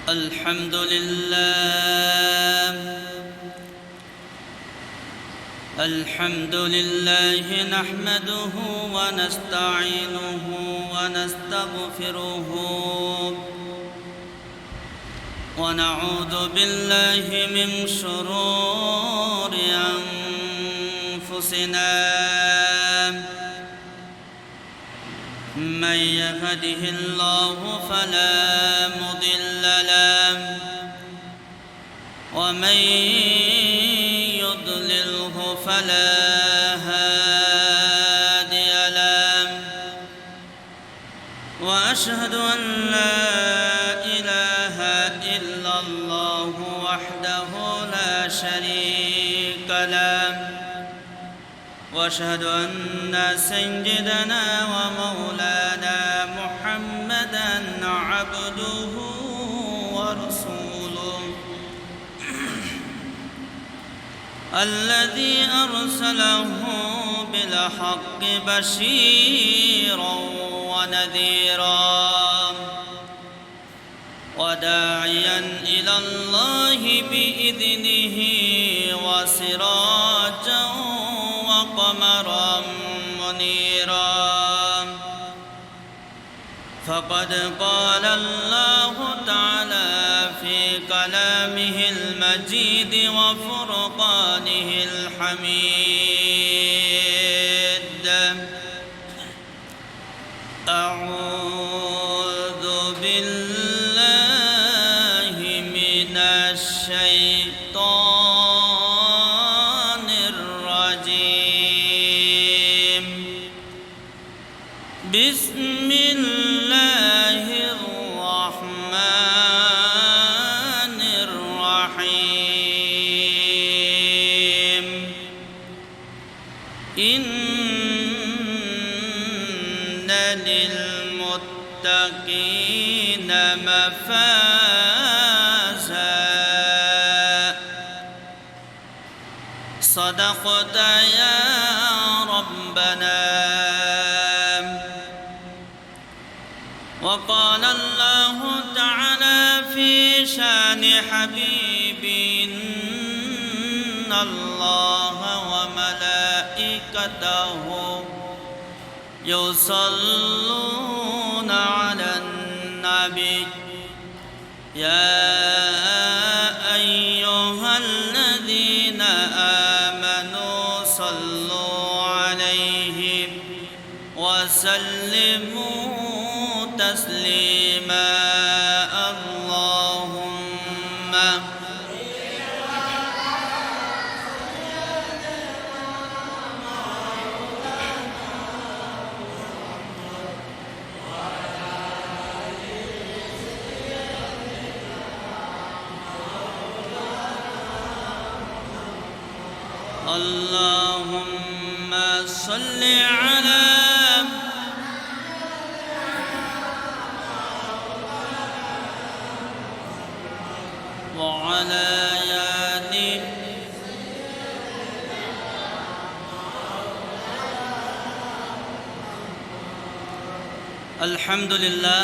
الحمد لله نحمده ونستعينه ونستغفره ونعوذ بالله من شرور أنفسنا من يهده الله فلا مضل له ومن يضلله فلا هادي له وأشهد أن لا إله إلا الله وحده لا شريك له وأشهد أن سيدنا ومولانا محمدًا عبده ورسوله الذي أرسله بالحق بشيرًا ونذيرًا وداعيًا إلى الله بإذنه وسراجًا وقمرًا منيرًا فقد قال الله تعالى في كلامه المجيد وفرقانه الحميد أعوذ بالله من الشيطان الرجيم بسم الله الرحمن الرحيم إن للمتقين مفازا صدقت يا ربنا وقال الله تعالى في شان حبيبي إن الله وملائكته يصلون على النبي يا أيها الذين آمنوا صلوا عليه وسلموا تسليما اللهم اللهم صل على وعلى آل আলহামদুলিল্লাহ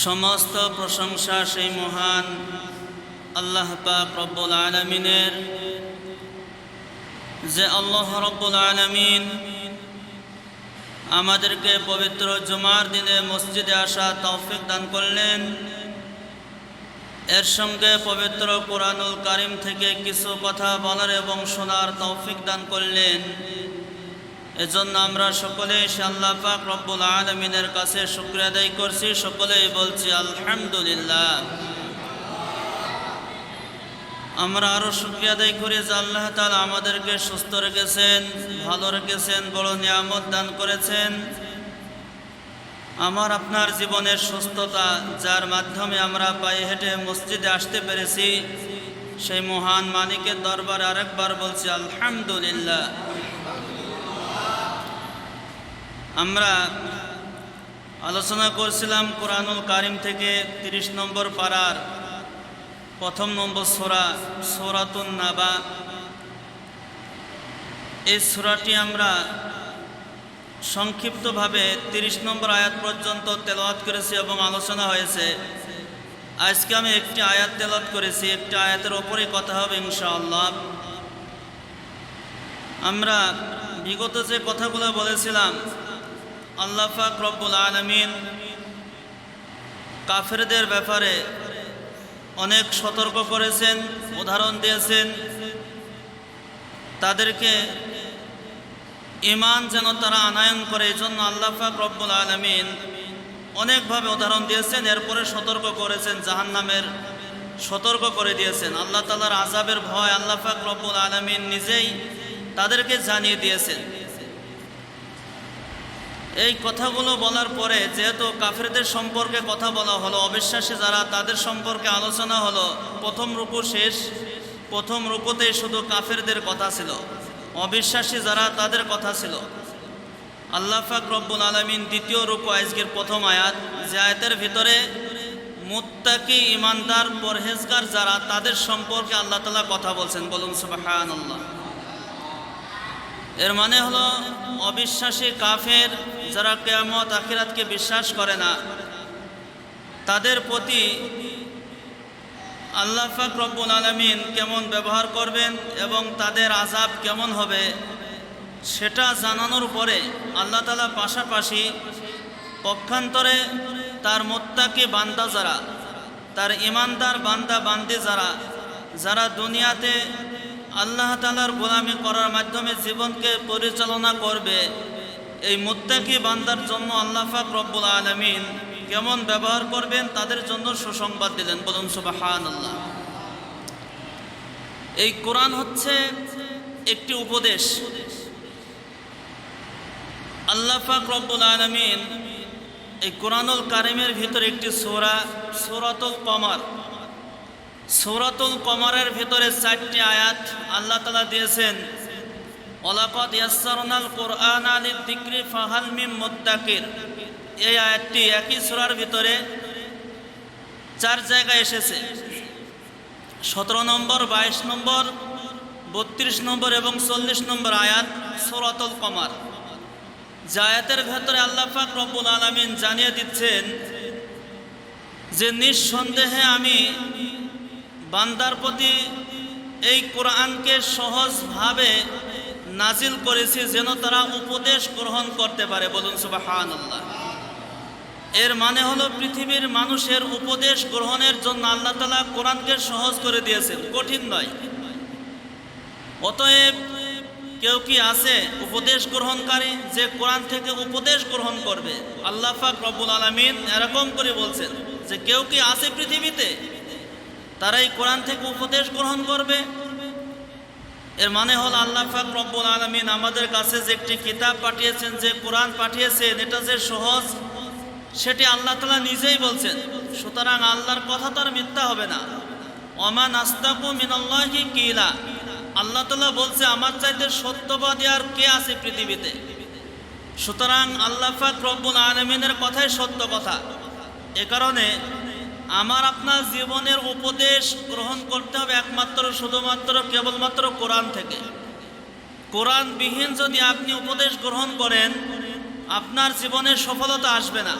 সমস্ত প্রশংসা সেই মহান আল্লাহ পাক রব্বুল আলামিনের যে আল্লাহ রব্বুল আলামিন আমাদেরকে পবিত্র জুমার দিনে মসজিদে আসা তৌফিক দান করলেন এর সঙ্গে পবিত্র কোরআনুল কারীম থেকে কিছু কথা বলার এবং শোনার তৌফিক দান করলেন এজন্য আমরা সকলেই আল্লাহ পাক রব্বুল আলামিনের কাছে শুকরিয়া আদায় করছি সকলেই বলছি আলহামদুলিল্লাহ আমরা আরো শুকরিয়া আদায় করি যে আল্লাহ তাআলা আমাদেরকে সুস্থ রেখেছেন ভালো রেখেছেন বড় নিয়ামত দান করেছেন আমার আপনার জীবনের সুস্থতা যার মাধ্যমে আমরা পায়ে হেঁটে মসজিদে আসতে পেরেছি সেই মহান মালিকের দরবারে আরেকবার বলছি আলহামদুলিল্লাহ আমরা আলোচনা করছিলাম কোরআনুল কারীম থেকে 30 নম্বর পারার প্রথম নম্বর সূরা সূরাতুন নাবা এই সূরাটি আমরা সংক্ষিপ্তভাবে 30 নম্বর আয়াত পর্যন্ত তেলাওয়াত করেছি এবং আলোচনা হয়েছে আজকে আমি একটি আয়াত তেলাওয়াত করেছি, একটি আয়াতের ওপরেই কথা হবে ইনশাআল্লাহ। আমরা বিগত যে কথাগুলো বলেছিলাম, আল্লাহ পাক রব্বুল আলামিন কাফেরদের ব্যাপারে অনেক সতর্ক করেছেন, উদাহরণ দিয়েছেন। তাদেরকে ঈমান যেন তারা আনয়ন করে, এই জন্য আল্লাহ পাক রব্বুল আলামিন অনেকভাবে উদাহরণ দিয়েছেন। এরপরে সতর্ক করেছেন, জাহান্নামের সতর্ক করে দিয়েছেন। আল্লাহ তাআলার আযাবের ভয় আল্লাহ পাক রব্বুল আলামিন নিজেই তাদেরকে জানিয়ে দিয়েছেন। এই কথাগুলো বলার পরে যেহেতু কাফেরদের সম্পর্কে কথা বলা হলো, অবিশ্বাসী যারা তাদের সম্পর্কে আলোচনা হলো, প্রথম রুকু শেষ, প্রথম রুকুতেই শুধু কাফেরদের কথা ছিল, অবিশ্বাসী যারা তাদের কথা ছিল। আল্লাহ পাক রব্বুল আলামিন দ্বিতীয় রুকু আজকের প্রথম আয়াত, যে আয়াতের ভিতরে মুত্তাকি ইমানদার পরহেজগার যারা তাদের সম্পর্কে আল্লাহ তাআলা কথা বলছেন। বলুন সুবহানাল্লাহ। এর মানে হলো অবিশ্বাসী কাফের যারা কিয়ামত আখিরাতকে বিশ্বাস করে না, তাদের প্রতি আল্লাহ পাক রব্বুল আলামিন কেমন ব্যবহার করবেন এবং তাদের আযাব কেমন হবে সেটা জানানোর পরে আল্লাহ তাআলা পাশাপাশি পক্ষান্তরে তার মুত্তাকি বান্দা যারা, তার ঈমানদার বান্দা বান্দি যারা দুনিয়াতে আল্লাহ তাআলার গোলামি করার মাধ্যমে জীবনকে পরিচালনা করবে, এই মুত্তাকি বান্দার জন্য আল্লাহ পাক রব্বুল আলামিন কেমন ব্যবহার করবেন তাদের জন্য সুসংবাদ দিলেন। বলুন সুবহানাল্লাহ। এই কোরআন হচ্ছে একটি উপদেশ। আল্লাহ পাক রব্বুল আলামিন এই কোরআনুল কারীমের ভিতরে একটি সূরা, সূরাতুল কমর, সূরাতুল কমরের ভিতরে 4টি আয়াত আল্লাহ তাআলা দিয়েছেন। ওয়ালাকাদ ইয়াসসারনাল কুরআনা লিযিকরি ফাহাল মিন মুদ্দাকির। এই আয়াতটি একই সূরার ভিতরে 4 জায়গায় এসেছে। 17 নম্বর, 22 নম্বর, 32 নম্বর এবং 40 নম্বর আয়াত সূরাতুল কমর। যে আয়াতের ভেতরে আল্লাহ পাক রব্বুল আলামিন জানিয়ে দিচ্ছেন যে নিঃসন্দেহে আমি বান্দার প্রতি এই কোরআনকে সহজভাবে নাজিল করেছি যেন তারা উপদেশ গ্রহণ করতে পারে। বলুন সুবহানাল্লাহ। এর মানে হলো পৃথিবীর মানুষের উপদেশ গ্রহণের জন্য আল্লাহ তাআলা কোরআনকে সহজ করে দিয়েছেন, কঠিন নয়। অতএব কেউ কি আছে উপদেশ গ্রহণকারী যে কোরআন থেকে উপদেশ গ্রহণ করবে? আল্লাহ পাক রব্বুল আলামিন এরকম করে বলছেন যে কেউ কি আছে পৃথিবীতে তারাই কোরআন থেকে উপদেশ গ্রহণ করবে। এর মানে হল আল্লাহ পাক রব্বুল আলামিন আমাদের কাছে যে একটি কিতাব পাঠিয়েছেন, যে কোরআন পাঠিয়েছেন, এটা যে সহজ সেটি আল্লাহ তাআলা নিজেই বলছেন। সুতরাং আল্লাহর কথা তো আর মিথ্যা হবে না। ওমা নাস্তাকু মিনাল্লাহি কিলা, আল্লাহ তাআলা বলছে আমার চাইতে সত্যবাদী আর কে আছে পৃথিবীতে। সুতরাং আল্লাহ পাক রব্বুল আলামিনের কথাই সত্য কথা। এ কারণে আমার আপনার জীবনের উপদেশ গ্রহণ করতে হবে একমাত্র শুধুমাত্র কেবলমাত্র কোরআন থেকে। কোরআনবিহীন যদি আপনি উপদেশ গ্রহণ করেন আপনার জীবনের সফলতা আসবে না।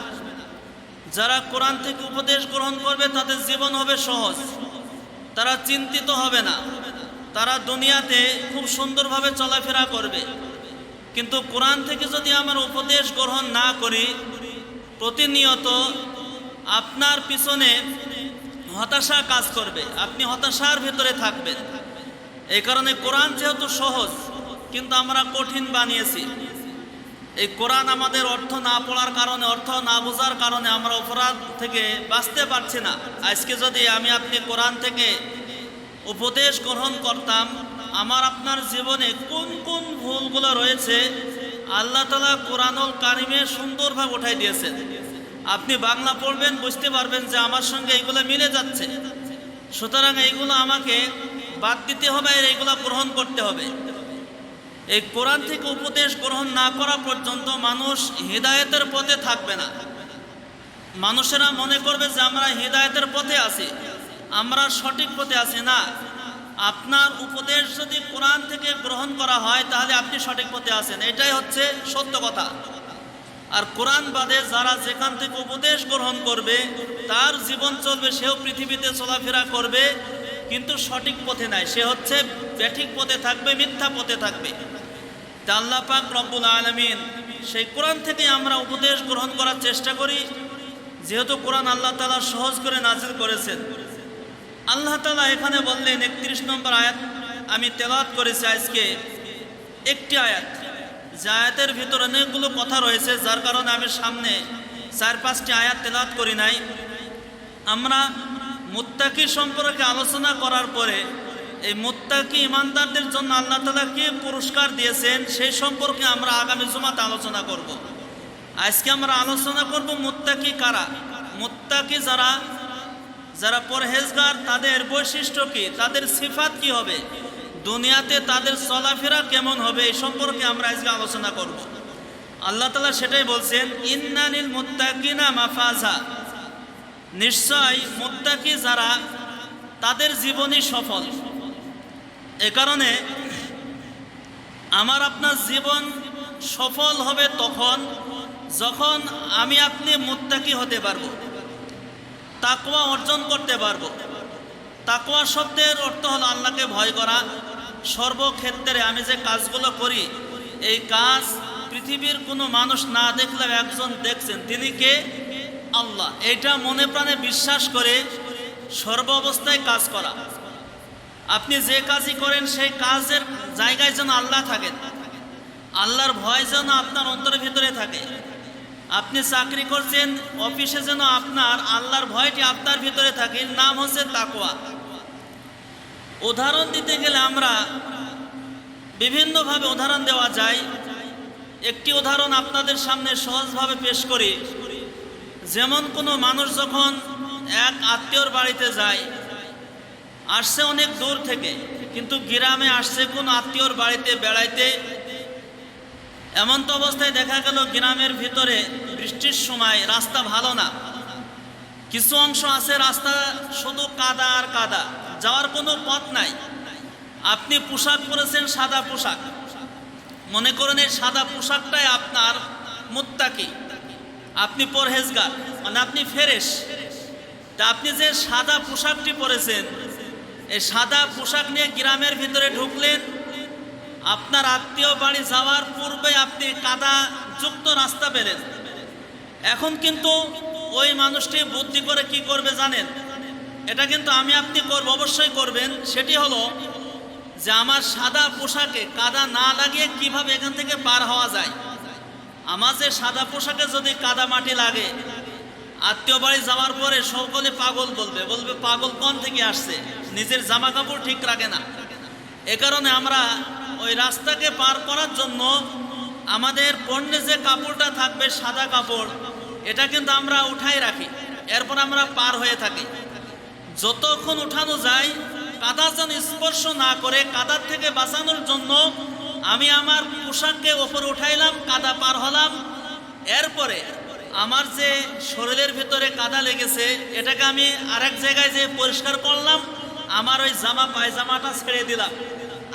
যারা কোরআন থেকে উপদেশ গ্রহণ করবে তাদের জীবন হবে সহজ, তারা চিন্তিত হবে না, তারা দুনিয়াতে খুব সুন্দরভাবে চলাফেরা করবে। কিন্তু কোরআন থেকে যদি আমরা উপদেশ গ্রহণ না করি, প্রতিনিয়ত আপনার পিছনে হতাশা কাজ করবে, আপনি হতাশার ভিতরে থাকবেন। এই কারণে কোরআন যেহেতু সহজ কিন্তু আমরা কঠিন বানিয়েছি। এই কোরআন আমাদের অর্থ না পড়ার কারণে, অর্থ না বোঝার কারণে আমরা অপরাধ থেকে বাঁচতে পারছি না। আজকে যদি আমি আপনি কোরআন থেকে উপদেশ গ্রহণ করতাম, আমার আপনার জীবনে কোন কোন ভুলগুলো রয়েছে আল্লাহ তাআলা কোরআনুল কারীমে সুন্দরভাবে উঠাই দিয়েছেন। আপনি বাংলা পড়বেন, বুঝতে পারবেন যে আমার সঙ্গে এইগুলো মিলে যাচ্ছে। সুতরাং এইগুলো আমাকে বাদ দিতে হবে, আর এইগুলো গ্রহণ করতে হবে। এই কোরআন থেকে উপদেশ গ্রহণ না করা পর্যন্ত মানুষ হিদায়াতের পথে থাকবে না। মানুষেরা মনে করবে যে আমরা হিদায়াতের পথে আছি, আমরা সঠিক পথে আছি। না, আপনার উপদেশ যদি কোরআন থেকে গ্রহণ করা হয় তাহলে আপনি সঠিক পথে আছেন, এটাই হচ্ছে সত্য কথা। আর কোরআন বাদে যারা যেখান থেকে উপদেশ গ্রহণ করবে তার জীবন চলবে, সেও পৃথিবীতে চলাফেরা করবে কিন্তু সঠিক পথে নাই, সে হচ্ছে ব্যাঠিক পথে থাকবে, মিথ্যা পথে থাকবে। তা আল্লাহ পাক রব্বুল আলামিন সেই কোরআন থেকে আমরা উপদেশ গ্রহণ করার চেষ্টা করি, যেহেতু কোরআন আল্লাহ তাআলা সহজ করে নাজিল করেছেন। আল্লাহ তাআলা এখানে বললেন 31 নম্বর আয়াত আমি তেলাওয়াত করেছি আজকে, একটি আয়াত, যে আয়াতের ভিতরে অনেকগুলো কথা রয়েছে, যার কারণে আমি সামনে 4-5টি আয়াত তেলাওয়াত করি নাই। আমরা মুত্তাকি সম্পর্কে আলোচনা করার পরে এই মুত্তাকি ইমানদারদের জন্য আল্লাহ তাআলা কি পুরস্কার দিয়েছেন সেই সম্পর্কে আমরা আগামী জুমাতে আলোচনা করব। আজকে আমরা আলোচনা করব মুত্তাকি কারা, মুত্তাকি যারা পরহেজগার তাদের বৈশিষ্ট্য কি, তাদের সিফাত কি হবে, দুনিয়াতে তাদের চলাফেরা কেমন হবে, এই সম্পর্কে আমরা আজকে আলোচনা করব। আল্লাহ তাআলা সেটাই বলছেন, ইন্নালিল মুত্তাকিনা মাফাজা, নিশ্চয় মুত্তাকি যারা তাদের জীবনই সফল। এ কারণে আমার আপনার জীবন সফল হবে তখন যখন আমি আপনি মুত্তাকি হতে পারবো, তাকওয়া অর্জন করতে পারবো। তাকওয়া শব্দের অর্থ হলো আল্লাহকে ভয় করা। সর্বক্ষেত্রে আমি যে কাজগুলো করি এই কাজ পৃথিবীর কোনো মানুষ না দেখলেও একজন দেখছেন, তিনি কে? আল্লাহ। এটা মনে প্রাণে বিশ্বাস করে সর্ব অবস্থায় কাজ করা। আপনি যে কাজই করেন সেই কাজের জায়গায় যেন আল্লাহ থাকেন, আল্লাহর ভয় যেন আপনার অন্তরের ভিতরে থাকে। আপনি চাকরি করছেন অফিসে, যেন আপনার আল্লাহর ভয়টি আপনার ভিতরে থাকে, নাম হচ্ছে তাকওয়া। উদাহরণ দিতে গেলে আমরা বিভিন্নভাবে উদাহরণ দেওয়া যায়। একটি উদাহরণ আপনাদের সামনে সহজভাবে পেশ করি। যেমন কোনো মানুষ যখন এক আত্মীয়র বাড়িতে যায়, আসছে অনেক দূর থেকে, কিন্তু গ্রামে আসছে কোন আত্মীয়র বাড়িতে বেড়াইতে। এমন তো অবস্থায় দেখা গেল গ্রামের ভিতরে বৃষ্টির সময় রাস্তা ভালো না, কিছু অংশ আছে রাস্তা শুধু কাদা আর কাদা, যাওয়ার কোনো পথ নাই। আপনি পোশাক পরেছেন সাদা পোশাক, মনে করেন এই সাদা পোশাকটাই আপনার মুত্তাকি, আপনি পরহেজগার, মানে আপনি ফেরেশ। তা আপনি যে সাদা পোশাকটি পরেছেন, এই সাদা পোশাক নিয়ে গ্রামের ভিতরে ঢুকলেন, আপনার আত্মীয় বাড়ি যাওয়ার পূর্বে আপনি কাদা যুক্ত রাস্তা পেলেন। এখন কিন্তু ওই মানুষটি বুদ্ধি করে কি করবে জানেন? এটা কিন্তু আমি আপনি করব, অবশ্যই করবেন। সেটি হলো যে আমার সাদা পোশাকে কাদা না লাগিয়ে কিভাবে এখান থেকে পার হওয়া যায়। আমার যে সাদা পোশাকে যদি কাদা মাটি লাগে, আত্মীয় বাড়ি যাওয়ার পরে সকলে পাগল বলবে পাগল কোন থেকে আসছে, নিজের জামা কাপড় ঠিক রাখে না। এ কারণে আমরা ওই রাস্তাকে পার করার জন্য আমাদের পণ্যে যে কাপড়টা থাকবে সাদা কাপড়, এটা কিন্তু আমরা উঠাই রাখি, এরপর আমরা পার হয়ে থাকি। যতক্ষণ উঠানো যায় কাদা যেন স্পর্শ না করে, কাদার থেকে বাঁচানোর জন্য আমি আমার পোশাককে ওপরে উঠাইলাম, কাদা পার হলাম। এরপরে আমার যে শরীরের ভিতরে কাদা লেগেছে এটাকে আমি আরেক জায়গায় যে পরিষ্কার করলাম, আমার ওই জামা পায়জামাটা ছেড়ে দিলাম,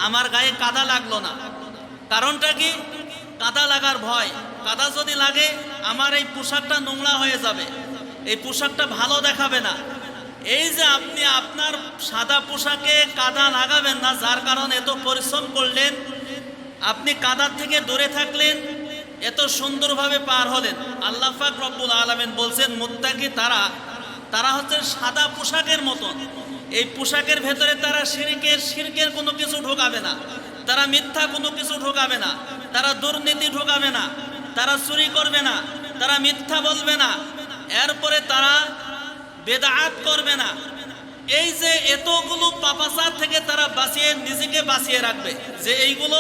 আমার গায়ে কাদা লাগলো না। কারণটা কি? কাদা লাগার ভয়। কাদা যদি লাগে আমার এই পোশাকটা নোংরা হয়ে যাবে, এই পোশাকটা ভালো দেখাবে না। এই যে আপনি আপনার সাদা পোশাকে কাদা লাগাবেন না, যার কারণে এত পরিশ্রম করলেন, আপনি কাদার থেকে দূরে থাকলেন, এত সুন্দরভাবে পার হলেন। আল্লাহ পাক রব্বুল আলামিন বলছেন মুত্তাকি তারা হচ্ছে সাদা পোশাকের মতন। এই পোশাকের ভেতরে তারা শিরকের কোনো কিছু ঢোকাবে না, তারা মিথ্যা কোনো কিছু ঢোকাবে না, তারা দুর্নীতি ঢোকাবে না, তারা চুরি করবে না, তারা মিথ্যা বলবে না, এরপরে তারা বেদাত করবে না। এই যে এতগুলো পাপাচার থেকে তারা নিজেকে বাঁচিয়ে রাখবে, যে এইগুলো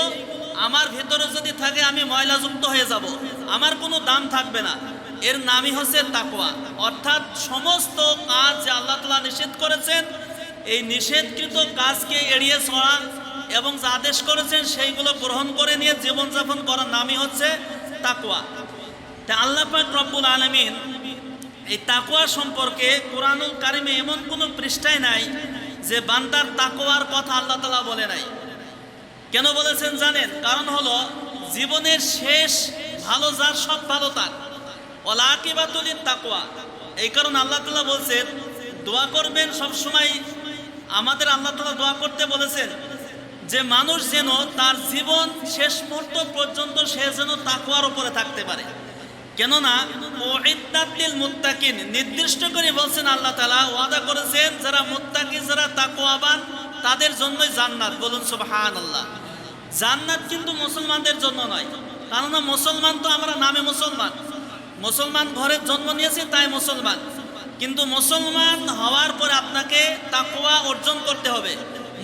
আমার ভেতরে যদি থাকে আমি ময়লাযুক্ত হয়ে যাব, আমার কোনো দাম থাকবে না। এর নামই হচ্ছে তাকওয়া। অর্থাৎ সমস্ত কাজ যে আল্লাহ তাআলা নিষেধ করেছেন, এই নিষেধকৃত কাজকে এড়িয়ে চলা এবং যা আদেশ করেছেন সেইগুলো গ্রহণ করে নিয়ে জীবনযাপন করার নামই হচ্ছে তাকওয়া। তাই আল্লাহ পাক রব্বুল আলামিন এই তাকওয়া সম্পর্কে কোরআনুল কারিমে এমন কোনো পৃষ্ঠাই নাই যে বান্দার তাকওয়ার কথা আল্লাহ তাআলা বলে নাই। কেন বলেছেন জানেন? কারণ হলো জীবনের শেষ ভালো যার, সব ভালো তার। ওয়াল আকিবাতু লিত-তাকওয়া। এই কারণে আল্লাহ তাআলা বলছেন দোয়া করবেন সব সময়। আমাদের আল্লাহ তাআলা দোয়া করতে বলেছেন যে মানুষ যেন তার জীবন শেষ মুহূর্ত পর্যন্ত সে যেন তাকওয়ার উপরে থাকতে পারে। কেননা উইদ্দাত লিল মুত্তাকিন, নির্দিষ্ট করে বলছেন আল্লাহ তাআলা ওয়াদা করেছেন যারা মুত্তাকি, যারা তাকওয়াবান তাদের জন্যই জান্নাত। বলুন সুবহানাল্লাহ। জান্নাত কিন্তু মুসলমানদের জন্য নয়, কারণ মুসলমান তো আমরা নামে মুসলমান, মুসলমান ঘরে জন্ম নিয়েছি তাই মুসলমান। কিন্তু মুসলমান হওয়ার পরে আপনাকে তাকওয়া অর্জন করতে হবে,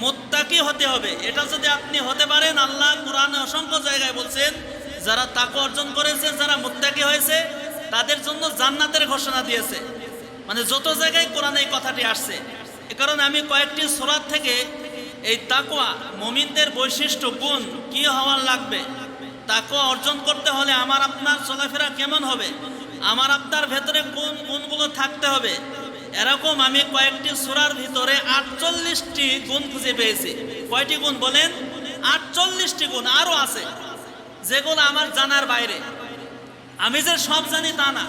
মুত্তাকি হতে হবে। এটা যদি আপনি হতে পারেন, আল্লাহ কোরআনে অসংখ্য জায়গায় বলছেন যারা তাকওয়া অর্জন করেছে, যারা মুত্তাকি হয়েছে তাদের জন্য জান্নাতের ঘোষণা দিয়েছে। মানে যত জায়গায় কোরআনে এই কথাটি আসছে। এ কারণে আমি কয়েকটি সূরা থেকে এই তাকওয়া, মুমিনদের বৈশিষ্ট্য, গুণ কি হওয়ার লাগবে, তাকওয়া অর্জন করতে হলে আমার আপনার চলাফেরা কেমন হবে, আমার আপনার ভেতরে কোন গুণগুলো থাকতে হবে, এরকম আমি কয়েকটি সূরার ভিতরে 48টি গুণ খুঁজে পেয়েছি। কয়টি গুণ বলেন? 48টি গুণ। আরও আছে যেগুলো আমার জানার বাইরে, আমি যে সব জানি তা না,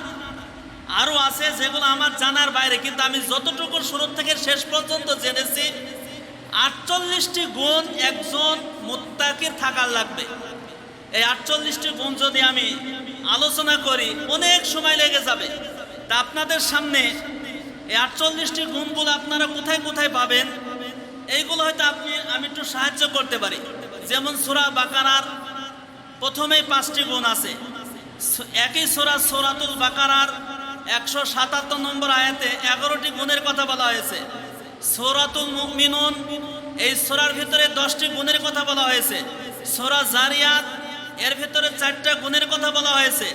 আরও আছে যেগুলো আমার জানার বাইরে, কিন্তু আমি যতটুকু শুরু থেকে শেষ পর্যন্ত জেনেছি 48টি গুণ একজন মুত্তাকির থাকার লাগবে। এই 48টি গুণ যদি আমি আলোচনা করি অনেক সময় লেগে যাবে। তা আপনাদের সামনে এই 48টি গুণগুলো আপনারা কোথায় কোথায় পাবেন, এইগুলো হয়তো আমি একটু সাহায্য করতে পারি। যেমন সূরা বাকারার প্রথমেই 5টি গুণ আছে। একই সূরাতুল বাকারার 177 নম্বর আয়াতে 11টি গুণের কথা বলা হয়েছে। সূরাতুল মুমিনুন এই সূরার ভিতরে 10টি গুণের কথা বলা হয়েছে। সূরা জারিয়াত এর ভিতরে 4টা গুণের কথা বলা হয়েছে।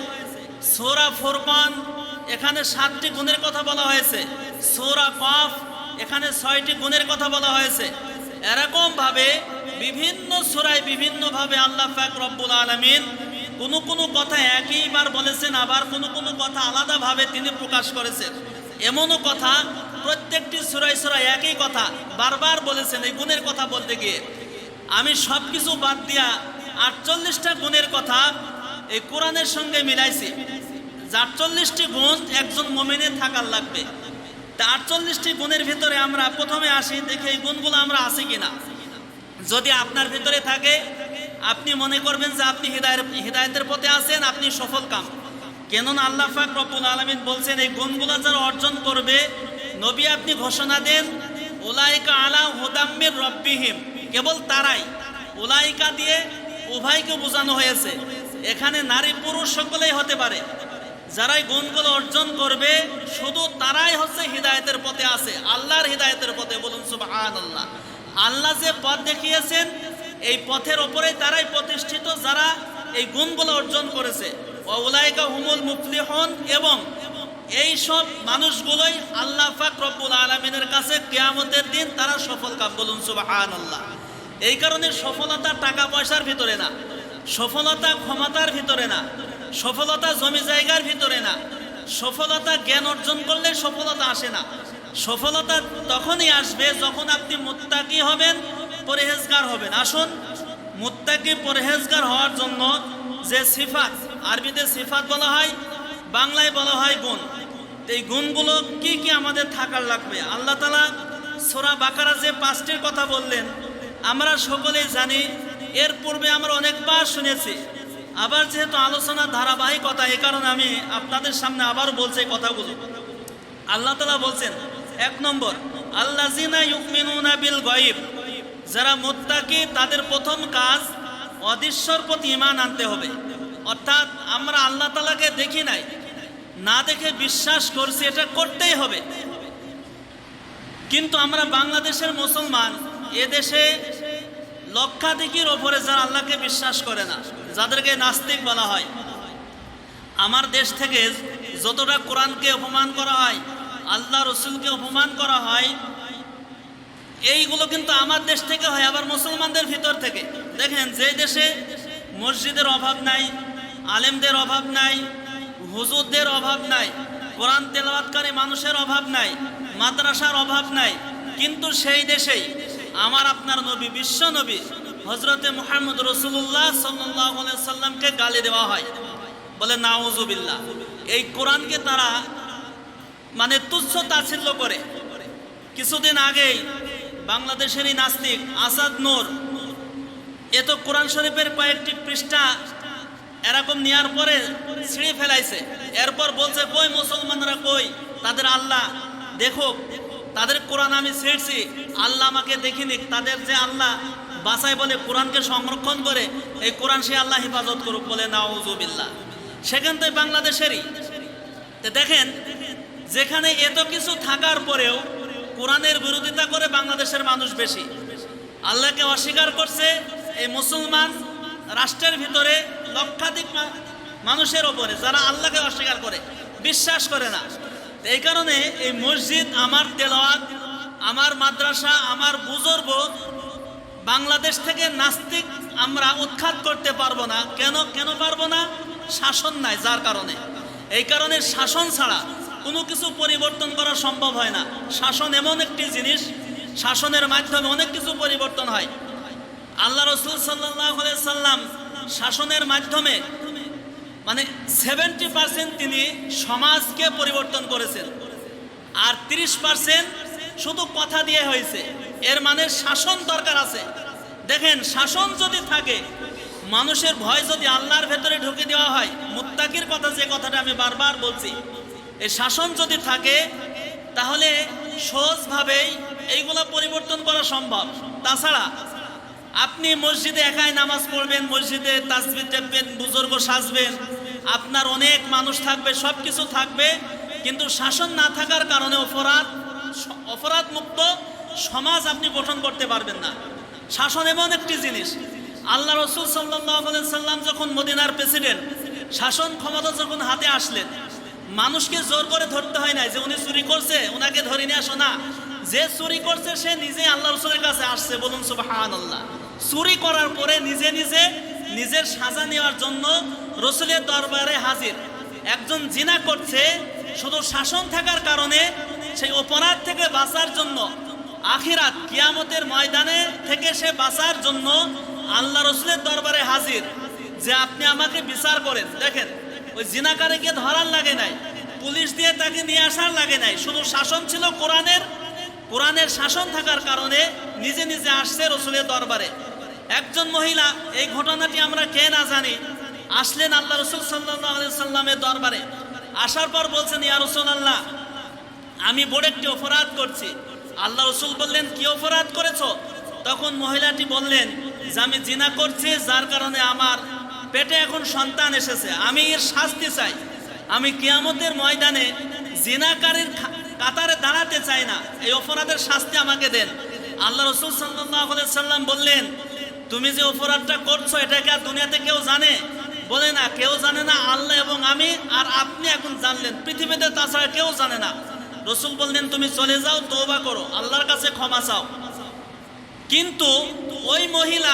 সূরা ফুরকান এখানে 7টি গুণের কথা বলা হয়েছে। সূরা কফ এখানে 6টি গুণের কথা বলা হয়েছে। এরকম ভাবে বিভিন্ন সূরায় বিভিন্নভাবে আল্লাহ পাক রব্বুল আলামিন কোনো কথা একইবার বলেছেন, আবার কোনো কথা আলাদাভাবে তিনি প্রকাশ করেছেন। এমনও কথা প্রত্যেকটি সূরায় একই কথা বারবার বলেছেন। এই গুণের কথা বলতে গিয়ে আমি সব কিছু বাদ দিয়া 48টা গুণের কথা এই কোরআনের সঙ্গে মিলাইছি। 48টি গুণ একজন মুমিনের থাকার লাগবে। তা 48টি গুণের ভিতরে আমরা প্রথমে আসি, দেখি এই গুণগুলো আমরা আছি কিনা। যদি আপনার ভিতরে থাকে, আপনি মনে করবেন যে আপনি হিদায়াতের পথে আছেন, আপনি সফল কাম। কেননা আল্লাহ পাক রব্বুল আলামিন বলছেন এই গুণগুলো যারা অর্জন করবে, নবী আপনি ঘোষণা দেন উলাইকা আলা হুদাম মির রাব্বিহিম, কেবল তারাই। উলাইকা দিয়ে উভয়কে বোঝানো হয়েছে, এখানে নারী পুরুষ সকলেই হতে পারে। যারা এই গুণগুলো অর্জন করবে শুধু তারাই হচ্ছে হিদায়াতের পথে আছে, আল্লাহর হিদায়াতের পথে। বলুন সুবহানাল্লাহ। আল্লাহ যে পথ দেখিয়েছেন এই পথের ওপরেই তারাই প্রতিষ্ঠিত, যারা এই গুণগুলো অর্জন করেছে। উলাইকা হুমুল মুফলিহুন, এবং এই সব মানুষগুলোই আল্লাহ পাক রব্বুল আলামিনের কাছে কিয়ামতের দিন তারা সফল কাম। বলুন সুবহানাল্লাহ। এই কারণে সফলতা টাকা পয়সার ভিতরে না, সফলতা ক্ষমতার ভিতরে না, সফলতা জমি জায়গার ভিতরে না, সফলতা জ্ঞান অর্জন করলে সফলতা আসে না। সফলতা তখনই আসবে যখন আপনি মুত্তাকি হবেন, পরহেজগার হবেন। আসুন, মুত্তাকি পরহেজগার হওয়ার জন্য যে সিফাত, আরবিতে সিফাত বলা হয়, বাংলায় বলা হয় গুণ। এই গুণগুলো কি কি আমাদের থাকার লাগবে? আল্লাহ তাআলা সূরা বাকারা যে 5টির কথা বললেন আমরা সকলেই জানি, এর পূর্বে আমরা অনেকবার শুনেছি। আবার যেহেতু আলোচনা ধারাবাহিকতা, এই কারণে আমি আপনাদের সামনে আবার বলছি কথাগুলো। আল্লাহ তাআলা বলছেন 1 নম্বর আল্লাযিনা ইউমিনুনা বিল গায়ব, যারা মুত্তাকি তাদের প্রথম কাজ অদৃশ্যর প্রতি ঈমান আনতে হবে। অর্থাৎ আমরা আল্লাহ তাআলাকে দেখি নাই, না দেখে বিশ্বাস করছি, এটা করতেই হবে। কিন্তু আমরা বাংলাদেশের মুসলমান, এদেশে লক্ষাধিকের ওপরে যারা আল্লাহকে বিশ্বাস করে না, যাদেরকে নাস্তিক বলা হয়। আমার দেশ থেকে যতটা কোরআনকে অপমান করা হয়, আল্লাহ রসুলকে অপমান করা হয়, এইগুলো কিন্তু আমার দেশ থেকে হয়, আবার মুসলমানদের ভিতর থেকে। দেখেন, যে দেশে মসজিদের অভাব নাই, আলেমদের অভাব নাই, হুজুরদের অভাব নাই, কোরআন তেলাওয়াতকারী মানুষের অভাব নাই, মাদ্রাসার অভাব নাই, কিন্তু সেই দেশেই আমার আপনার নবী, বিশ্ব নবী হযরতে মুহাম্মদ রাসূলুল্লাহ সাল্লাল্লাহু আলাইহি সাল্লামকে গালি দেওয়া হয়। বলে নাউজুবিল্লাহ। এই কোরআনকে তারা মানে তুচ্ছ তাচ্ছিল্য করে। কিছুদিন আগেই বাংলাদেশেরই নাস্তিক আসাদ নূর এ তো কোরআন শরীফের কয়েকটি পৃষ্ঠা এরকম নেওয়ার পরে ছিঁড়ে ফেলাইছে। এরপর বলছে কই মুসলমানরা কই, তাদের আল্লাহ দেখো, তাদের কোরআন আমি ছিঁড়ছি, আল্লাহ আমাকে দেখিনি, তাদের যে আল্লাহ বাঁচায় বলে কোরআনকে সংরক্ষণ করে, এই কোরআন সে আল্লাহ হেফাজত করুক, বলে নাউজুবিল্লাহ। সেখান থেকে বাংলাদেশেরই দেখেন, যেখানে এত কিছু থাকার পরেও কোরআনের বিরোধিতা করে বাংলাদেশের মানুষ বেশি, আল্লাহকে অস্বীকার করছে। এই মুসলমান রাষ্ট্রের ভিতরে লক্ষাধিক মানুষের ওপরে যারা আল্লাহকে অস্বীকার করে, বিশ্বাস করে না। এই কারণে এই মসজিদ, আমার তেলাওয়াত, আমার মাদ্রাসা, আমার বুজুর্গ, বাংলাদেশ থেকে নাস্তিক আমরা উৎখাত করতে পারবো না। কেন পারবো না? শাসন নাই, যার কারণে। এই কারণে শাসন ছাড়া কোনো কিছু পরিবর্তন করা সম্ভব হয় না। শাসন এমন একটি জিনিস, শাসনের মাধ্যমে অনেক কিছু পরিবর্তন হয়। আল্লাহ রাসূল সাল্লাল্লাহু আলাইহি সাল্লাম শাসনের মাধ্যমে মানে 70% তিনি সমাজকে পরিবর্তন করেছেন, আর 30% শুধু কথা দিয়ে হয়েছে। এর মানে শাসন দরকার আছে। দেখেন, শাসন যদি থাকে, মানুষের ভয় যদি আল্লাহর ভেতরে ঢুকে দেওয়া হয়, মুত্তাকির কথা, যে কথাটা আমি বারবার বলছি, এই শাসন যদি থাকে তাহলে সহজভাবেই এইগুলো পরিবর্তন করা সম্ভব। তাছাড়া আপনি মসজিদে একাই নামাজ পড়বেন, মসজিদে তাসবিহ দেখবেন, বুজুর্গ সাজবেন, আপনার অনেক মানুষ থাকবে, সব কিছু থাকবে, কিন্তু শাসন না থাকার কারণে অপরাধ মুক্ত সমাজ আপনি গঠন করতে পারবেন না। শাসন এমন একটি জিনিস, আল্লাহ রাসূল সাল্লাল্লাহু আলাইহি সাল্লাম যখন মদিনার প্রেসিডেন্ট, শাসন ক্ষমতা যখন হাতে আসলেন, মানুষকে জোর করে ধরতে হয় না যে উনি চুরি করছে ওনাকে ধরে নিয়ে আসো না। যে চুরি করছে সে নিজে আল্লাহ রাসূলের কাছে আসছে, বলুন সুবহানাল্লাহ। চুরি করার পরে নিজের সাজা নেওয়ার জন্য রাসূলের দরবারে হাজির। একজন জিনা করছে, শুধু শাসন থাকার কারণে সেই অপরাধ থেকে বাঁচার জন্য, আখিরাত কিয়ামতের ময়দানে থেকে সে বাঁচার জন্য আল্লাহ রাসূলের দরবারে হাজির, যে আপনি আমাকে বিচার করেন। দেখেন, ওই জিনাকারীকে ধরার লাগে নাই, পুলিশ দিয়ে তাকে নিয়ে আসার লাগে নাই, শুধু শাসন ছিল কোরআনের শাসন থাকার কারণে নিজে নিজে আসছে রাসূলের দরবারে। একজন মহিলা, এই ঘটনাটি আমরা কে না জানি, আসলেন আল্লাহ রাসূল সাল্লাল্লাহু আলাইহি সাল্লামের দরবারে। আসার পর বলছেন, ইয়া রাসূলুল্লাহ, আমি বড় একটি অপরাধ করছি। আল্লাহ রাসূল বললেন, কি অপরাধ করেছো? তখন মহিলাটি বললেন যে আমি জিনা করছি, যার কারণে আমার পেটে এখন সন্তান এসেছে, আমি এর শাস্তি চাই। আমি কিয়ামতের ময়দানে জিনাকারীর কাতারে দাঁড়াতে চাই না, এই অপরাধের শাস্তি আমাকে দেন। আল্লাহ রাসূল সাল্লাল্লাহু আলাইহি সাল্লাম বললেন, তুমি যে অপরাধটা করছো এটা কি আর দুনিয়াতে কেউ জানে? বলে না, কেউ জানে না, আল্লাহ এবং আমি আর আপনি এখন জানলেন, পৃথিবীতে তাছাড়া কেউ জানে না। রাসূল বললেন, তুমি চলে যাও, তওবা করো, আল্লাহর কাছে ক্ষমা চাও। কিন্তু ওই মহিলা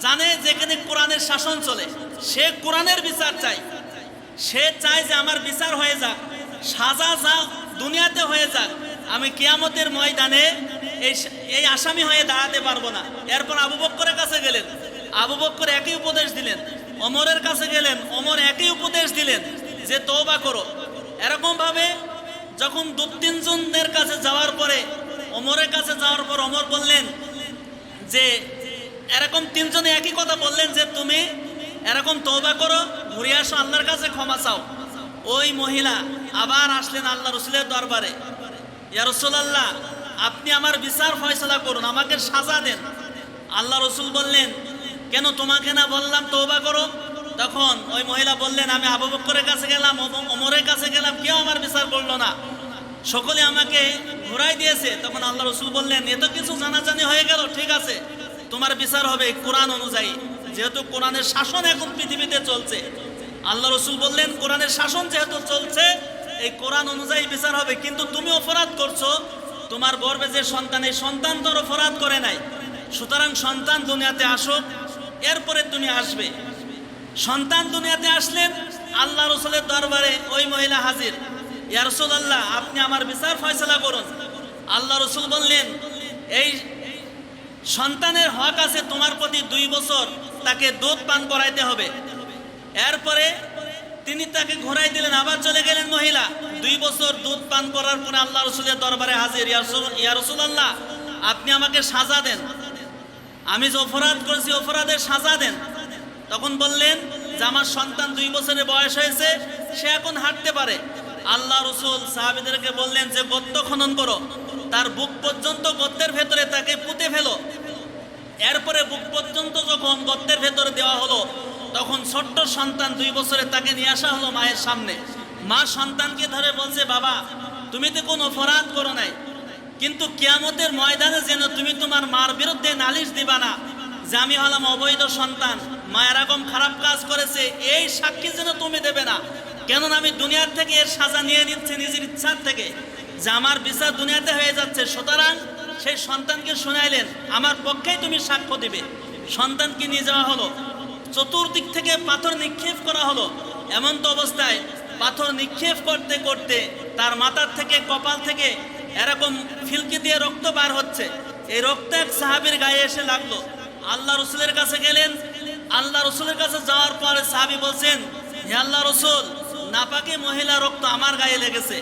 জানে যেখানে কোরআনের শাসন চলে, সে কোরআনের বিচার চাই। সে চায় যে আমার বিচার হয়ে যাক, সাজা যা দুনিয়াতে হয়ে যাক, আমি কিয়ামতের ময়দানে এই আসামি হয়ে দাঁড়াতে পারবো না। এরপর আবু বকরের কাছে গেলেন, আবু বকর একই উপদেশ দিলেন। ওমরের কাছে গেলেন, ওমর একই উপদেশ দিলেন যে তওবা করো। এরকম ভাবে যখন 2-3 জনের কাছে যাওয়ার পরে, ওমরের কাছে যাওয়ার পর ওমর বললেন যে, এরকম 3 জনে একই কথা বললেন যে তুমি এরকম তওবা করো, ঘুরে আসো, আল্লাহর কাছে ক্ষমা চাও। ওই মহিলা আবার আসলেন আল্লাহ রাসূলের দরবারে, ইয়া রাসূলুল্লাহ, আপনি আমার বিচার ফয়সালা করুন, আমাকে সাজা দেন। আল্লাহ রাসূল বললেন, কেন, তোমাকে না বললাম তওবা করো? তখন ওই মহিলা বললেন, আমি আবু বকরের কাছে গেলাম, ওমরের কাছে গেলাম, কেউ আমার বিচার করলো না, সকলে আমাকে ঘুরাই দিয়েছে। তখন আল্লাহ রাসূল বললেন, এত কিছু জানাজানি হয়ে গেল, ঠিক আছে, তোমার বিচার হবে কোরআন অনুযায়ী, যেহেতু কোরআনের শাসন এখন পৃথিবীতে চলছে। আল্লাহ রাসূল বললেন, কোরআনের শাসন যেহেতু চলছে, এই কোরআন অনুযায়ী বিচার হবে। কিন্তু তুমি অপরাধ করছো, তোমার গর্ভে যে সন্তান, এই সন্তান তোর অপরাধ করে নাই, সুতরাং সন্তান দুনিয়াতে আসুক, এরপরে তুমি আসবে। সন্তান দুনিয়াতে আসলেন, আল্লাহ রাসূলের দরবারে ওই মহিলা হাজির, ইয়া রাসূলুল্লাহ, আপনি আমার বিচার ফয়সালা করুন। আল্লাহ রাসূল বললেন, এই সন্তানের হক আছে তোমার প্রতি, 2 বছর তাকে দুধ পান করাইতে হবে, এরপরে তিনি তাকে ঘোরাই দিলেন, আবার চলে গেলেন মহিলা। 2 বছর দুধ পান করার পরে আল্লাহ রসুলের দরবারে হাজির। ইয়া রাসূলুল্লাহ, আপনি আমাকে সাজা দেন, আমি যে অপরাধ করেছি অপরাধের সাজা দেন। তখন বললেন যে আমার সন্তান 2 বছরের বয়স হয়েছে, সে এখন হাঁটতে পারে। আল্লাহ রসুল সাহাবীদেরকে বললেন যে গর্ত খনন করো, তার বুক পর্যন্ত গর্তের ভেতরে তাকে পুঁতে ফেলো। এরপরে বুক পর্যন্ত যখন গর্তের ভেতরে দেওয়া হলো, তখন ছোট্ট সন্তান 2 বছরে তাকে নিয়ে আসা হলো মায়ের সামনে। মা সন্তানকে ধরে বলছে, বাবা তুমি তো কোনো অপরাধ করো নাই, কিন্তু কিয়ামতের ময়দানে যেন তুমি তোমার মার বিরুদ্ধে নালিশ দিবা না যে আমি হলাম অবৈধ সন্তান, মা এরকম খারাপ কাজ করেছে, এই সাক্ষী যেন তুমি দেবে না। কেননা আমি দুনিয়ার থেকে এর সাজা নিয়ে নিচ্ছি নিজের ইচ্ছার থেকে, যে আমার বিচার দুনিয়াতে হয়ে যাচ্ছে। সুতরাং সেই সন্তানকে শুনাইলেন, আমার পক্ষেই তুমি সাক্ষ্য দিবে। সন্তানকে নিয়ে যাওয়া হলো, চতুর্দিক থেকে পাথর নিক্ষেপ করা হলো। এমন তো অবস্থায় পাথর নিক্ষেপ করতে করতে তার মাথার থেকে কপাল থেকে এরকম ফিলকি দিয়ে রক্ত বার হচ্ছে। এই রক্ত এক সাহাবীর গায়ে এসে লাগলো। আল্লাহ রসুলের কাছে গেলেন। আল্লাহ রসুলের কাছে যাওয়ার পরে সাহাবী বলছেন, হে আল্লাহ রসুল, নাপাকি মহিলা রক্ত আমার গায়ে লেগেছে।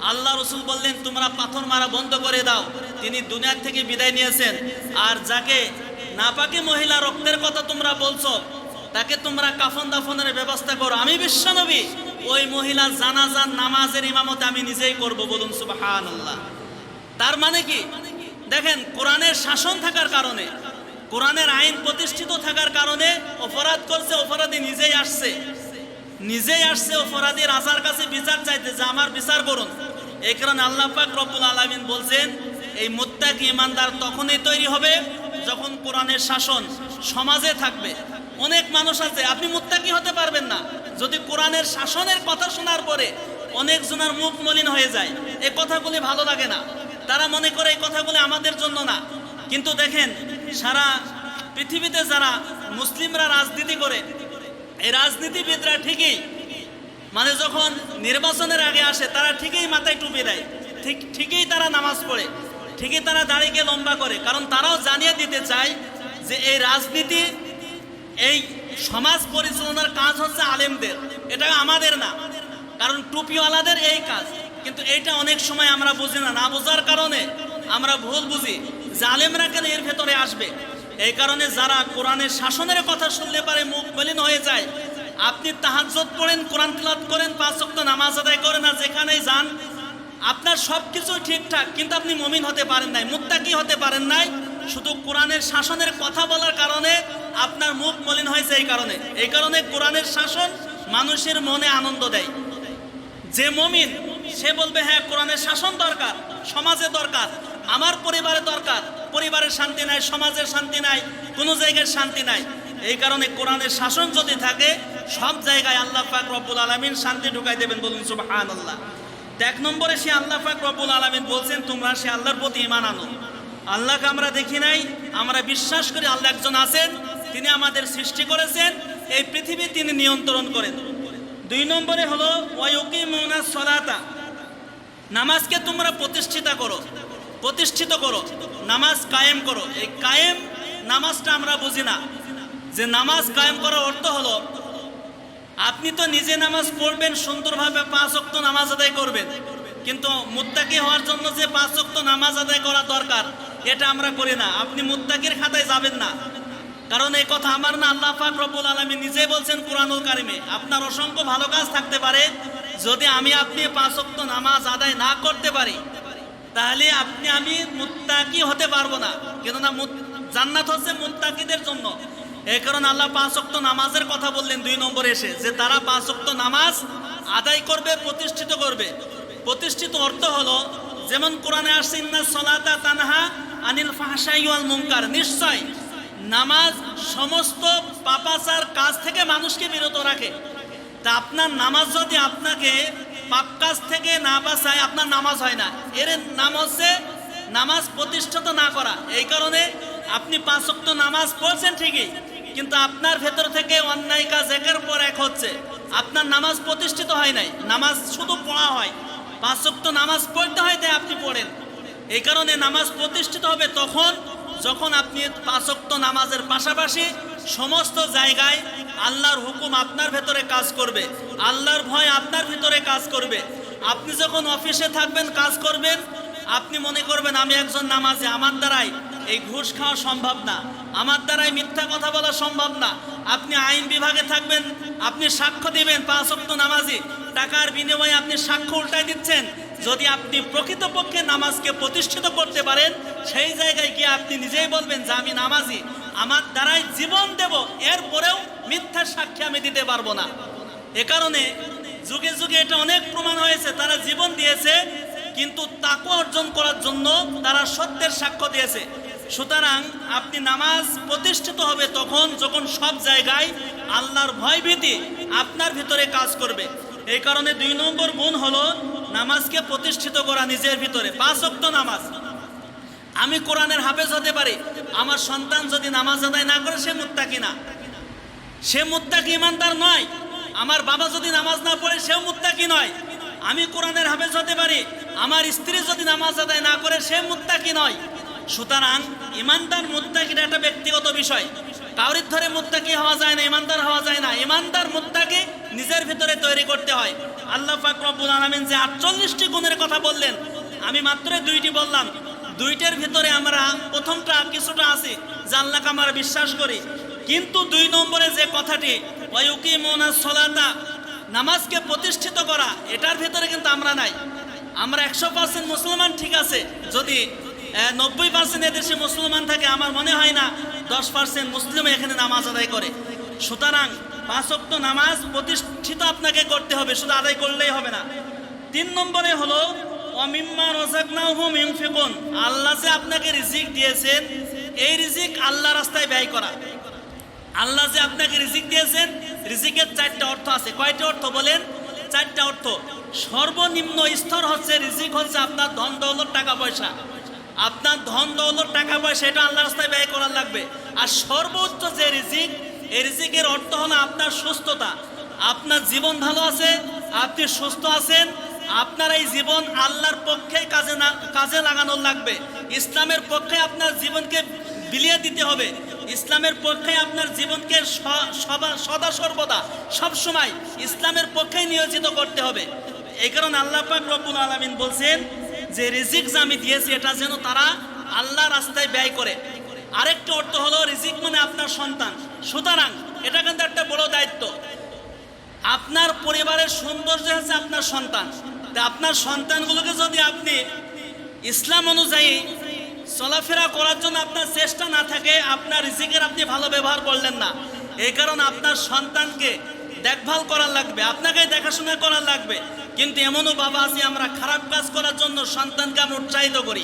আল্লাহ রসুল বললেন, তোমরা পাথর মারা বন্ধ করে দাও, তিনি দুনিয়া থেকে বিদায় নিয়েছেন। আর যাকে নাপাকি মহিলা রক্তের কথা তোমরা বলছো, তাকে তোমরা কাফন দাফনের ব্যবস্থা করো। আমি বিশ্বনবী ওই মহিলার জানাজার নামাজের ইমামতে আমি নিজেই করব। বলুন সুবহানাল্লাহ। তার মানে কি? দেখেন, কোরআনের শাসন থাকার কারণে, কোরআনের আইন প্রতিষ্ঠিত থাকার কারণে অপরাধ করছে, অপরাধী নিজেই আসছে অপরাধী রাজার কাছে বিচার চাইতে, যে আমার বিচার করুন। এই কারণে আল্লাহ পাক রব্বুল আলামিন বলছেন, এই মুত্তাকি ইমানদার তখনই তৈরি হবে যখন কোরআনের শাসন সমাজে থাকবে। অনেক মানুষ আছে, আপনি মুত্তাকি হতে পারবেন না যদি কোরআনের শাসনের কথা শোনার পরে অনেক জনের মুখ মলিন হয়ে যায়। এই কথাগুলি ভালো লাগে না, তারা মনে করে এই কথাগুলি আমাদের জন্য না। কিন্তু দেখেন, সারা পৃথিবীতে যারা মুসলিমরা রাজনীতি করে, এই রাজনীতিবিদরা ঠিকই মানে যখন নির্বাচনের আগে আসে, তারা ঠিকই মাথায় টুপি দেয়, ঠিকই তারা নামাজ পড়ে, ঠিকই তারা দাড়িকে লম্বা করে, কারণ তারাও জানিয়ে দিতে চায় যে এই রাজনীতি, এই সমাজ পরিচালনার কাজ হচ্ছে আলেমদের, এটা আমাদের না। কারণ টুপিওয়ালাদের এই কাজ। কিন্তু এইটা অনেক সময় আমরা বুঝি না, না বোঝার কারণে আমরা ভুল বুঝি যে আলেমরা কেন এর ভেতরে আসবে। এই কারণে যারা কোরআনের শাসনের কথা শুনলে পারে মুখ মলিন হয়ে যায়। আপনি তাহাজ্জুদ পড়েন, কোরআন তিলাওয়াত করেন, 5 ওয়াক্ত নামাজ আদায় করেন, আর যেখানেই যান আপনার সব কিছু ঠিকঠাক, কিন্তু আপনি মুমিন হতে পারেন নাই, মুত্তাকি হতে পারেন নাই। শুধু কোরআনের শাসনের কথা বলার কারণে আপনার মুখ মলিন হয়েছে। এই কারণে কোরআনের শাসন মানুষের মনে আনন্দ দেয়। যে মুমিন সে বলবে, হ্যাঁ কোরআনের শাসন দরকার, সমাজে দরকার, আমার পরিবারে দরকার। পরিবারের শান্তি নাই, সমাজের শান্তি নাই, কোনো জায়গায় শান্তি নাই। এই কারণে কোরআনের শাসন যদি থাকে, সব জায়গায় আল্লাহ পাক রব্বুল আলামিন শান্তি ঢুকাই দেবেন। বলুন সুবহানাল্লাহ। 1 নম্বরে সে আল্লাহ পাক রব্বুল আলামিন বলছেন, তোমরা সে আল্লাহর প্রতি ঈমান আনো। আল্লাহকে আমরা দেখি নাই, আমরা বিশ্বাস করি আল্লাহ একজন আছেন, তিনি আমাদের সৃষ্টি করেছেন, এই পৃথিবী তিনি নিয়ন্ত্রণ করেন। 2 নম্বরে হলো ওয়ায়ুকিমুনাস সালাতা, নামাজকে তোমরা প্রতিষ্ঠিত করো, নামাজ কায়েম করো। এই কায়েম নামাজটা আমরা বুঝি না, যে নামাজ কায়েম করার অর্থ হলো আপনি তো নিজে নামাজ পড়বেন, সুন্দরভাবে 5 ওয়াক্ত নামাজ আদায় করবেন, কিন্তু মুত্তাকি হওয়ার জন্য যে 5 ওয়াক্ত নামাজ আদায় করা দরকার, এটা আমরা করি না। আপনি মুত্তাকির খাতায় যাবেন না, কারণ এই কথা আমার না, আল্লাহ পাক রব্বুল আলামিন নিজেই বলছেন কুরআনুল কারিমে। আপনার অসংখ্য ভালো কাজ থাকতে পারে, যদি আপনি 5 ওয়াক্ত নামাজ আদায় না করতে পারি, তাহলে আমি মুত্তাকি হতে পারবো না। কেননা জান্নাত হচ্ছে মুত্তাকিদের জন্য। এই কারণে আল্লাহ 5 ওয়াক্ত নামাজের কথা বললেন 2 নম্বরে এসে, যে তারা 5 ওয়াক্ত নামাজ আদায় করবে, প্রতিষ্ঠিত করবে। প্রতিষ্ঠিত অর্থ হলো, যেমন কোরআনে আসছে, ইন্নাস সালাতা তানহা আনিল ফাহশাই ওয়াল মুনকার, নিশ্চয় নামাজ সমস্ত পাপাচার কাজ থেকে মানুষকে বিরত রাখে। তা আপনার নামাজ যদি আপনাকে পাপ কাজ থেকে না বাঁচায়, আপনার নামাজ হয় না। এর নাম হচ্ছে নামাজ প্রতিষ্ঠিত না করা। এই কারণে আপনি 5 ওয়াক্ত নামাজ পড়ছেন ঠিকই, কিন্তু আপনার ভেতর থেকে অন্যায় কাজ একের পর এক হচ্ছে, আপনার নামাজ প্রতিষ্ঠিত হয় নাই। নামাজ শুধু পড়া হয়, 5 ওয়াক্ত নামাজ পড়তে হয়, তাই আপনি পড়েন। এই কারণে নামাজ প্রতিষ্ঠিত হবে তখন যখন আপনি 5 ওয়াক্ত নামাজের পাশাপাশি সমস্ত জায়গায় আল্লাহর হুকুম আপনার ভেতরে কাজ করবে, আল্লাহর ভয় আপনার ভিতরে কাজ করবে। আপনি যখন অফিসে থাকবেন, কাজ করবেন, আপনি মনে করবেন আমি একজন নামাজি, আমার দ্বারাই এই ঘুষ খাওয়া সম্ভব না, আমার দ্বারাই মিথ্যা কথা বলা সম্ভব না। আপনি আইন বিভাগে থাকবেন, আপনি সাক্ষ্য দিবেন 5 ওয়াক্ত নামাজি, টাকার বিনিময়ে আপনি সাক্ষ্য উল্টায় দিচ্ছেন। যদি আপনি প্রকৃতপক্ষে নামাজকে প্রতিষ্ঠিত করতে পারেন, সেই জায়গায় গিয়ে আপনি নিজেই বলবেন যে আমি নামাজি, আমার দ্বারাই জীবন দেব, এরপরেও মিথ্যা সাক্ষী আমি দিতে পারবো না। এ কারণে যুগে যুগে এটা অনেক প্রমাণ হয়েছে, তারা জীবন দিয়েছে কিন্তু তাকওয়া অর্জন করার জন্য তারা সত্যের সাক্ষ্য দিয়েছে। সুতরাং আপনি নামাজ প্রতিষ্ঠিত হবে তখন যখন সব জায়গায় আল্লাহর ভয়ভীতি আপনার ভিতরে কাজ করবে। এই কারণে 2 নম্বর গুণ হলো নামাজকে প্রতিষ্ঠিত করা নিজের ভিতরে। 5 ওয়াক্ত নামাজ, আমি কোরআনের হাফেজ হতে পারি, আমার সন্তান যদি নামাজ আদায় না করে সে মুত্তাকি না, সে মুত্তাকি ইমানদার নয়। আমার বাবা যদি নামাজ না পড়ে সেও মুত্তাকি নয়। আমি কোরআনের হাফেজ হতে পারি, আমার স্ত্রী যদি নামাজ আদায় না করে সে মুত্তাকি নয়। সুতরাং ইমানদার মুত্তাকির একটা ব্যক্তিগত বিষয়, কাউরির ধরে মুত্তাকি হওয়া যায় না, ইমানদার হওয়া যায় না। ইমানদার মুত্তাকি নিজের ভিতরে তৈরি করতে হয়। আল্লাহ পাক রব্বুল আলামিন যে 48টি গুণের কথা বললেন, আমি মাত্র 2টি বললাম। 2টার ভিতরে আমরা প্রথমটা কিছুটা আছে যে আল্লাহকে আমরা বিশ্বাস করি, কিন্তু 2 নম্বরে যে কথাটি ওয়ায়ুকিমুনাস সালাতা, নামাজকে প্রতিষ্ঠিত করা, এটার ভিতরে কিন্তু আমরা নাই। আমরা 100% মুসলমান ঠিক আছে, যদি 90% এদেশে মুসলমান থাকে, আমার মনে হয় না 10% মুসলিম এখানে নামাজ আদায় করে। সুতরাং 5 ওয়াক্ত নামাজ প্রতিষ্ঠিত আপনাকে করতে হবে, শুধু আদায় করলেই হবে না। 3 নম্বরে হলো ওয়ামিম্মা রাযাকনাহুম ইউনফিকুন, আল্লাহ যে আপনাকে রিজিক দিয়েছেন, এই রিজিক আল্লাহ রাস্তায় ব্যয় করা। আল্লাহ যে আপনাকে রিজিক দিয়েছেন, রিজিকের 4টা অর্থ আছে। কয়টা অর্থ বলেন? 4টা অর্থ। সর্বনিম্ন স্তর হচ্ছে রিজিক হচ্ছে আপনার ধন দৌলত টাকা পয়সা। আপনার ধন দৌলত টাকা পয়সা এটা আল্লাহ রাস্তায় ব্যয় করার লাগবে। আর সর্বোচ্চ যে রিজিক, এই রিজিকের অর্থ হলো আপনার সুস্থতা। আপনার জীবন ভালো আছে, আপনি সুস্থ আছেন, আপনার এই জীবন আল্লাহর পক্ষে কাজে লাগানোর লাগবে। ইসলামের পক্ষে আপনার জীবনকে বিলিয়ে দিতে হবে। ইসলামের পক্ষে আপনার জীবনকে সদা সর্বদা সবসময় ইসলামের পক্ষে নিয়োজিত করতে হবে। এই কারণে আল্লাহ পাক রব্বুল আলামিন বলছেন যে রিজিক যে আমি দিয়েছি এটা যেন তারা আল্লাহ রাস্তায় ব্যয় করে। আরেকটা অর্থ হলো রিজিক মানে আপনার সন্তান। সুতরাং এটা কিন্তু একটা বড় দায়িত্ব। আপনার পরিবারের সৌন্দর্য হচ্ছে আপনার সন্তান। আপনার সন্তানগুলোকে যদি আপনি ইসলাম অনুযায়ী চলাফেরা করার জন্য আপনার চেষ্টা না থাকে, আপনার রিজিকের আপনি ভালো ব্যবহার করলেন না। এই কারণে আপনার সন্তানকে দেখভাল করার লাগবে, আপনাকে দেখাশোনা করার লাগবে। কিন্তু এমনও বাবা আছি আমরা খারাপ কাজ করার জন্য সন্তানকে আমরা উৎসাহিত করি,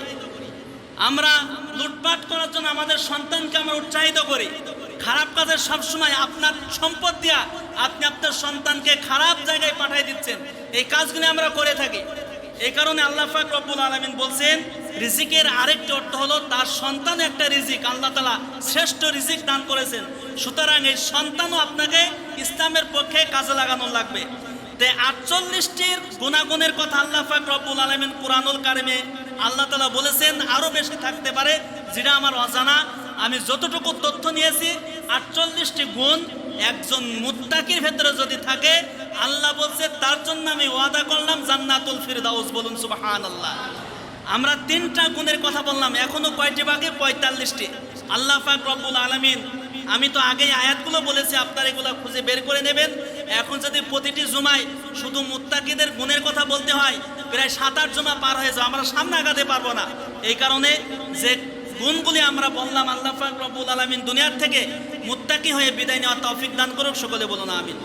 আমরা লুটপাট করার জন্য আমাদের সন্তানকে আমরা উৎসাহিত করি। খারাপ কাজের সবসময় আপনার সম্পদ দিয়া আপনি আপনার সন্তানকে খারাপ জায়গায় পাঠিয়ে দিচ্ছেন। এই কাজগুলি আমরা করে থাকি। এই কারণে আল্লাহ পাক রব্বুল আলামিন বলছেন রিজিকের আরেকটি অর্থ হলো তার সন্তান একটা রিজিক, আল্লাহ তাআলা শ্রেষ্ঠ রিজিক দান করেছেন। সুতরাং এই সন্তানও আপনাকে ইসলামের পক্ষে কাজে লাগানো লাগবে। তাই 48টির গুণাগুণের কথা আল্লাহ পাক রব্বুল আলামিন কুরআনুল কারিমে আল্লাহ তাআলা বলেছেন, আরও বেশি থাকতে পারে যেটা আমার অজানা। আমি যতটুকু তথ্য নিয়েছি 48টি গুণ একজন মুত্তাকির ভেতরে যদি থাকে, আল্লাহ বলছে তার জন্য আমি ওয়াদা করলাম জান্নাতুল ফিরদাউস। বলুন সুবহানাল্লাহ। আমরা 3টা গুণের কথা বললাম, এখনো কয়টি বাকি? 45টি। আল্লাহ পাক রব্বুল আলামিন, আমি তো আগেই আয়াতগুলো বলেছি, আপনারা এগুলো খুঁজে বের করে নেবেন। এখন যদি প্রতিটি জুমায় শুধু মুত্তাকিদের গুণের কথা বলতে হয়, প্রায় 7-8 জুমা পার হয়ে যাবে, আমরা সামনে আগাতে পারবো না। এই কারণে যে গুণগুলি আমরা বললাম, আল্লাহ পাক রব্বুল আলামিন দুনিয়ার থেকে মুত্তাকি হয়ে বিদায় নেওয়ার তৌফিক দান করুক। সকলে বলুন আমিন।